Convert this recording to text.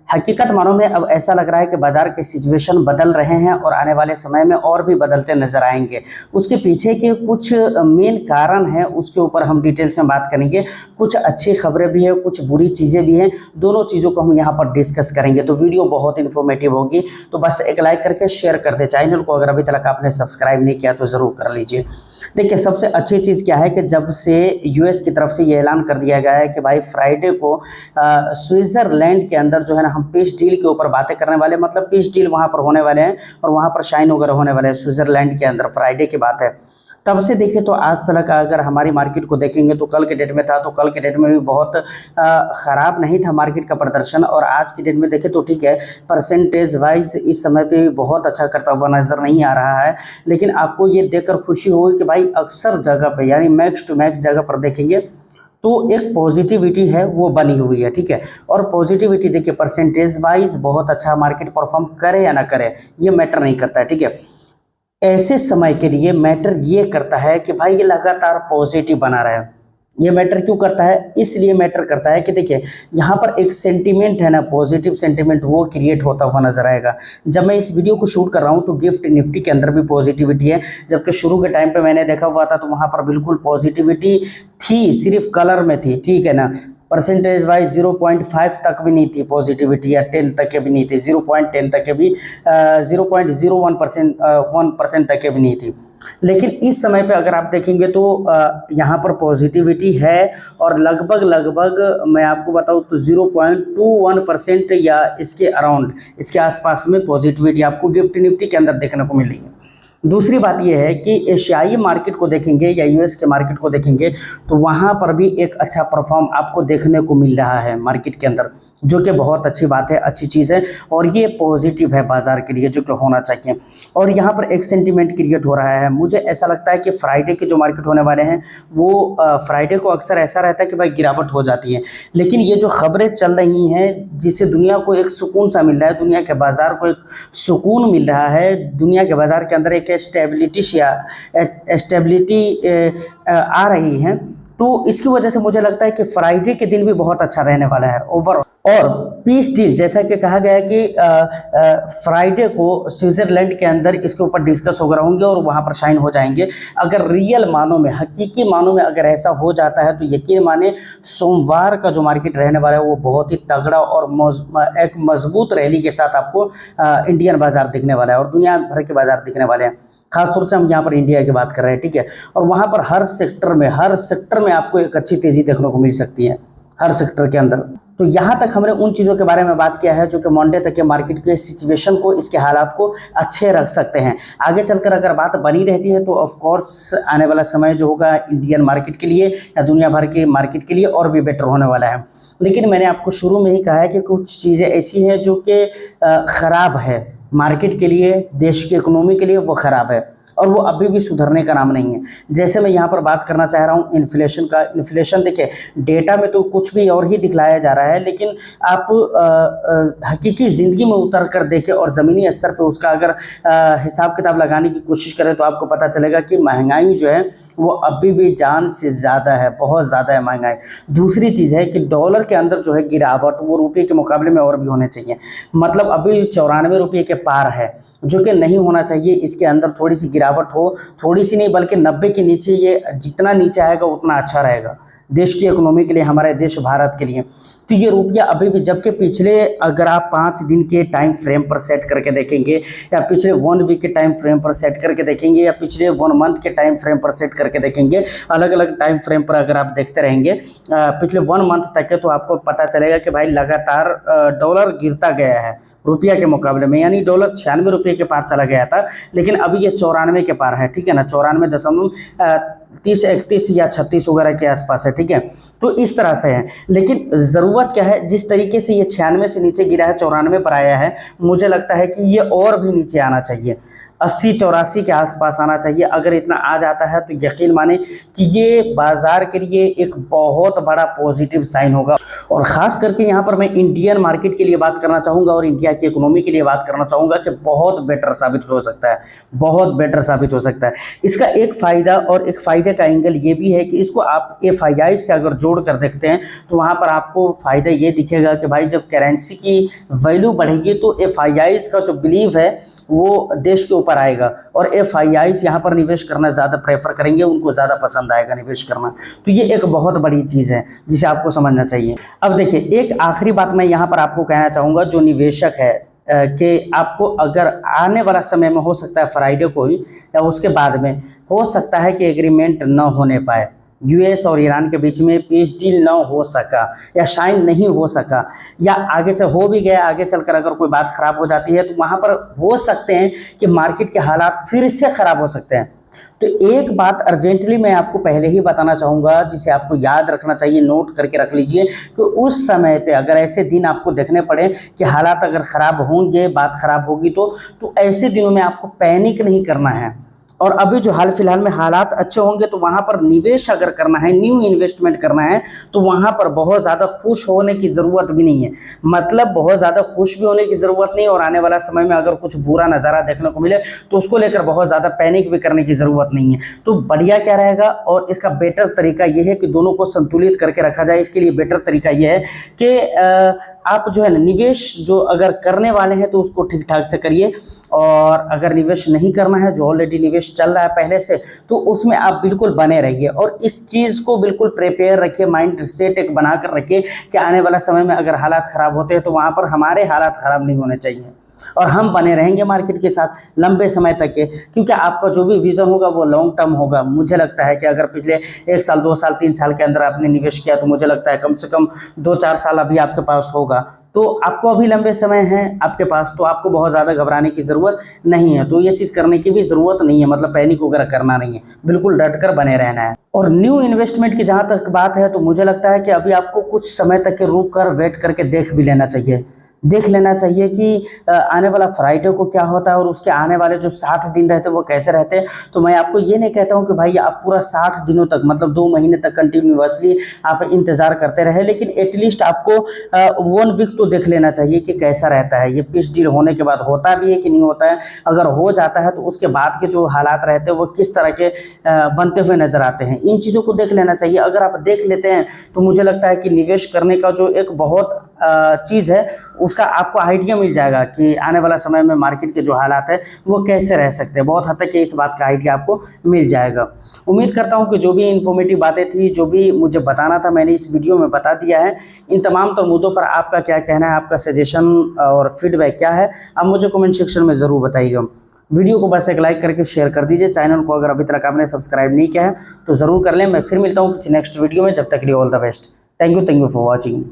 हकीकत मानो में अब ऐसा लग रहा है कि बाजार के सिचुएशन बदल रहे हैं और आने वाले समय में और भी बदलते नजर आएंगे। उसके पीछे के कुछ मेन कारण हैं, उसके ऊपर हम डिटेल से बात करेंगे। कुछ अच्छी खबरें भी हैं, कुछ बुरी चीज़ें भी हैं, दोनों चीज़ों को हम यहाँ पर डिस्कस करेंगे। तो वीडियो बहुत इन्फॉर्मेटिव होगी, तो बस एक लाइक करके शेयर कर दे। चैनल को अगर अभी तक आपने सब्सक्राइब नहीं किया तो ज़रूर कर लीजिए। देखिए, सबसे अच्छी चीज़ क्या है कि जब से यूएस की तरफ से ये ऐलान कर दिया गया है कि भाई फ्राइडे को स्विट्ज़रलैंड के अंदर जो है ना हम पीस डील के ऊपर बातें करने वाले, मतलब पीस डील वहाँ पर होने वाले हैं और वहाँ पर शाइन वगैरह होने वाले हैं स्विट्ज़रलैंड के अंदर। फ्राइडे की बात है। तब से देखिए तो आज तक अगर हमारी मार्केट को देखेंगे तो कल के डेट में था, तो कल के डेट में भी बहुत ख़राब नहीं था मार्केट का प्रदर्शन। और आज की डेट में देखें तो ठीक है, परसेंटेज वाइज इस समय पे भी बहुत अच्छा करता हुआ नज़र नहीं आ रहा है। लेकिन आपको ये देखकर खुशी होगी कि भाई अक्सर जगह पे यानी मैक्स टू मैक्स जगह पर देखेंगे तो एक पॉजिटिविटी है वो बनी हुई है, ठीक है। और पॉजिटिविटी देखिए परसेंटेज वाइज बहुत अच्छा मार्केट परफॉर्म करे या ना करे ये मैटर नहीं करता है, ठीक है। ऐसे समय के लिए मैटर ये करता है कि भाई ये लगातार पॉजिटिव बना रहे। ये मैटर क्यों करता है? इसलिए मैटर करता है कि देखिए यहाँ पर एक सेंटीमेंट है ना, पॉजिटिव सेंटीमेंट वो क्रिएट होता हुआ नजर आएगा। जब मैं इस वीडियो को शूट कर रहा हूँ तो गिफ्ट निफ्टी के अंदर भी पॉजिटिविटी है, जबकि शुरू के टाइम पे मैंने देखा हुआ था तो वहाँ पर बिल्कुल पॉजिटिविटी थी, सिर्फ कलर में थी, ठीक है ना। परसेंटेज वाइज 0.5 तक भी नहीं थी पॉजिटिविटी, या 10 तक के भी नहीं थी, 0.10 तक के भी 0.01% तक के भी नहीं थी। लेकिन इस समय पे अगर आप देखेंगे तो यहाँ पर पॉजिटिविटी है और लगभग मैं आपको बताऊँ तो 0.21% या इसके अराउंड, इसके आसपास में पॉजिटिविटी आपको गिफ्ट निफ्टी के अंदर देखने को मिलेगी। दूसरी बात यह है कि एशियाई मार्केट को देखेंगे या यूएस के मार्केट को देखेंगे तो वहाँ पर भी एक अच्छा परफॉर्म आपको देखने को मिल रहा है मार्केट के अंदर, जो कि बहुत अच्छी बात है, अच्छी चीज़ है और ये पॉजिटिव है बाज़ार के लिए, जो कि होना चाहिए। और यहाँ पर एक सेंटीमेंट क्रिएट हो रहा है। मुझे ऐसा लगता है कि फ्राइडे के जो मार्केट होने वाले हैं वो फ्राइडे को अक्सर ऐसा रहता है कि भाई गिरावट हो जाती है, लेकिन ये जो खबरें चल रही हैं जिससे दुनिया को एक सुकून सा मिल रहा है, दुनिया के बाज़ार को एक सुकून मिल रहा है, दुनिया के बाज़ार के अंदर एक स्टेबिलिटी आ रही है, तो इसकी वजह से मुझे लगता है कि फ्राइडे के दिन भी बहुत अच्छा रहने वाला है ओवरऑल। और पीस डील जैसा कि कहा गया है कि फ्राइडे को स्विट्ज़रलैंड के अंदर इसके ऊपर डिस्कस वगैरह होंगे और वहाँ पर साइन हो जाएंगे। अगर रियल मानों में, हकीकी मानों में अगर ऐसा हो जाता है तो यकीन माने सोमवार का जो मार्केट रहने वाला है वो बहुत ही तगड़ा और एक मजबूत रैली के साथ आपको इंडियन बाजार दिखने वाला है और दुनिया भर के बाजार दिखने वाले हैं। खासतौर से हम यहाँ पर इंडिया की बात कर रहे हैं, ठीक है। और वहाँ पर हर सेक्टर में आपको एक अच्छी तेज़ी देखने को मिल सकती है, हर सेक्टर के अंदर। तो यहाँ तक हमने उन चीज़ों के बारे में बात किया है जो कि मंडे तक के मार्केट के सिचुएशन को, इसके हालात को अच्छे रख सकते हैं। आगे चलकर अगर बात बनी रहती है तो ऑफ कोर्स आने वाला समय जो होगा इंडियन मार्केट के लिए या दुनिया भर के मार्केट के लिए और भी बेटर होने वाला है। लेकिन मैंने आपको शुरू में ही कहा है कि कुछ चीज़ें ऐसी हैं जो कि ख़राब है मार्केट के लिए, देश की इकोनॉमी के लिए, वो ख़राब है और वो अभी भी सुधरने का नाम नहीं है। जैसे मैं यहाँ पर बात करना चाह रहा हूँ इन्फ्लेशन का। इन्फ्लेशन देखिए डेटा में तो कुछ भी और ही दिखलाया जा रहा है, लेकिन आप हकीकी ज़िंदगी में उतर कर देखें और ज़मीनी स्तर पे उसका अगर हिसाब किताब लगाने की कोशिश करें तो आपको पता चलेगा कि महंगाई जो है वो अभी भी जान से ज़्यादा है, बहुत ज़्यादा है महंगाई। दूसरी चीज़ है कि डॉलर के अंदर जो है गिरावट वो रुपये के मुकाबले में और भी होने चाहिए, मतलब अभी 94 रुपये के पार है, जो कि नहीं होना चाहिए। इसके अंदर थोड़ी सी गिरावट हो, थोड़ी सी नहीं बल्कि 90 के नीचे, ये जितना नीचे आएगा उतना अच्छा रहेगा देश की इकोनॉमी के लिए, हमारे देश भारत के लिए। तो ये रुपया अभी भी, जबकि पिछले अगर आप 5 दिन के टाइम फ्रेम पर सेट करके देखेंगे या पिछले 1 वीक के टाइम फ्रेम पर सेट करके देखेंगे या पिछले 1 मंथ के टाइम फ्रेम पर सेट करके देखेंगे, अलग अलग टाइम फ्रेम पर अगर आप देखते रहेंगे पिछले 1 मंथ तक के, तो आपको पता चलेगा कि भाई लगातार डॉलर गिरता गया है रुपया के मुकाबले में। यानी डॉलर 96 रुपये के पार चला गया था, लेकिन अभी ये 94 के पार है, ठीक है ना। 94.30, 31 या 36 वगैरह के आसपास है, ठीक है। तो इस तरह से है, लेकिन ज़रूरत क्या है, जिस तरीके से ये 96 से नीचे गिरा है, 94 पर आया है, मुझे लगता है कि ये और भी नीचे आना चाहिए। 80-84 के आसपास आना चाहिए। अगर इतना आ जाता है तो यकीन माने कि ये बाज़ार के लिए एक बहुत बड़ा पॉजिटिव साइन होगा। और ख़ास करके यहाँ पर मैं इंडियन मार्केट के लिए बात करना चाहूँगा और इंडिया की इकोनॉमी के लिए बात करना चाहूँगा कि बहुत बेटर साबित हो सकता है, बहुत बेटर साबित हो सकता है। इसका एक फ़ायदा और एक फ़ायदे का एंगल ये भी है कि इसको आप FII से अगर जोड़ कर देखते हैं तो वहाँ पर आपको फ़ायदा ये दिखेगा कि भाई जब करेंसी की वैल्यू बढ़ेगी तो FII का जो बिलीव है वो देश के ऊपर आएगा और FIIs यहाँ पर निवेश करना ज़्यादा प्रेफर करेंगे, उनको ज़्यादा पसंद आएगा निवेश करना। तो ये एक बहुत बड़ी चीज़ है जिसे आपको समझना चाहिए। अब देखिए, एक आखिरी बात मैं यहाँ पर आपको कहना चाहूँगा, जो निवेशक है कि आपको अगर आने वाला समय में हो सकता है फ्राइडे को ही या उसके बाद में हो सकता है कि एग्रीमेंट न होने पाए, US और ईरान के बीच में पीस डील न हो सका या शायद नहीं हो सका, या आगे चल हो भी गया, आगे चलकर अगर कोई बात ख़राब हो जाती है तो वहाँ पर हो सकते हैं कि मार्केट के हालात फिर से ख़राब हो सकते हैं। तो एक बात अर्जेंटली मैं आपको पहले ही बताना चाहूँगा जिसे आपको याद रखना चाहिए, नोट करके रख लीजिए कि उस समय पे अगर ऐसे दिन आपको देखने पड़े कि हालात अगर ख़राब होंगे, बात ख़राब होगी तो ऐसे दिनों में आपको पैनिक नहीं करना है। और अभी जो हाल फिलहाल में हालात अच्छे होंगे तो वहाँ पर निवेश अगर करना है, न्यू इन्वेस्टमेंट करना है, तो वहाँ पर बहुत ज़्यादा खुश होने की ज़रूरत भी नहीं है। मतलब बहुत ज़्यादा खुश भी होने की ज़रूरत नहीं, और आने वाला समय में अगर कुछ बुरा नज़ारा देखने को मिले तो उसको लेकर बहुत ज़्यादा पैनिक भी करने की ज़रूरत नहीं है। तो बढ़िया क्या रहेगा, और इसका बेटर तरीका ये है कि दोनों को संतुलित करके रखा जाए। इसके लिए बेटर तरीका ये है कि आप जो है ना निवेश जो अगर करने वाले हैं तो उसको ठीक ठाक से करिए, और अगर निवेश नहीं करना है, जो ऑलरेडी निवेश चल रहा है पहले से, तो उसमें आप बिल्कुल बने रहिए और इस चीज़ को बिल्कुल प्रिपेयर रखिए, माइंड सेट एक बना कर रखिए कि आने वाला समय में अगर हालात ख़राब होते हैं तो वहाँ पर हमारे हालात ख़राब नहीं होने चाहिए और हम बने रहेंगे मार्केट के साथ लंबे समय तक के, क्योंकि आपका जो भी विज़न होगा वो लॉन्ग टर्म होगा। मुझे लगता है कि अगर पिछले 1 साल, 2 साल, 3 साल के अंदर आपने निवेश किया तो मुझे लगता है कम से कम 2-4 साल अभी आपके पास होगा, तो आपको अभी लंबे समय है आपके पास, तो आपको बहुत ज़्यादा घबराने की ज़रूरत नहीं है। तो ये चीज़ करने की भी ज़रूरत नहीं है, मतलब पैनिक वगैरह करना नहीं है, बिल्कुल डट कर बने रहना है। और न्यू इन्वेस्टमेंट की जहाँ तक बात है तो मुझे लगता है कि अभी आपको कुछ समय तक के रुक कर वेट करके देख भी लेना चाहिए, देख लेना चाहिए कि आने वाला फ्राइडे को क्या होता है और उसके आने वाले जो 60 दिन रहते हैं वो कैसे रहते हैं। तो मैं आपको ये नहीं कहता हूँ कि भाई आप पूरा 60 दिनों तक, मतलब 2 महीने तक कंटिन्यूअसली आप इंतज़ार करते रहे, लेकिन एटलीस्ट आपको 1 वीक तो देख लेना चाहिए कि कैसा रहता है, ये पीस डील होने के बाद होता भी है कि नहीं होता है। अगर हो जाता है तो उसके बाद के जो हालात रहते हैं वो किस तरह के बनते हुए नज़र आते हैं, इन चीज़ों को देख लेना चाहिए। अगर आप देख लेते हैं तो मुझे लगता है कि निवेश करने का जो एक बहुत चीज़ है उसका आपको आइडिया मिल जाएगा कि आने वाला समय में मार्केट के जो हालात है वो कैसे रह सकते हैं। बहुत हद तक इस बात का आइडिया आपको मिल जाएगा। उम्मीद करता हूं कि जो भी इन्फॉर्मेटिव बातें थी, जो भी मुझे बताना था, मैंने इस वीडियो में बता दिया है। इन तमाम तो मुद्दों पर आपका क्या कहना है, आपका सजेशन और फीडबैक क्या है, आप मुझे कमेंट सेक्शन में ज़रूर बताइएगा। वीडियो को बस एक लाइक करके शेयर कर दीजिए। चैनल को अगर अभी तक आपने सब्सक्राइब नहीं किया है तो ज़रूर कर लें। मैं फिर मिलता हूँ किसी नेक्स्ट वीडियो में, जब तक के लिए all the best. Thank you for watching.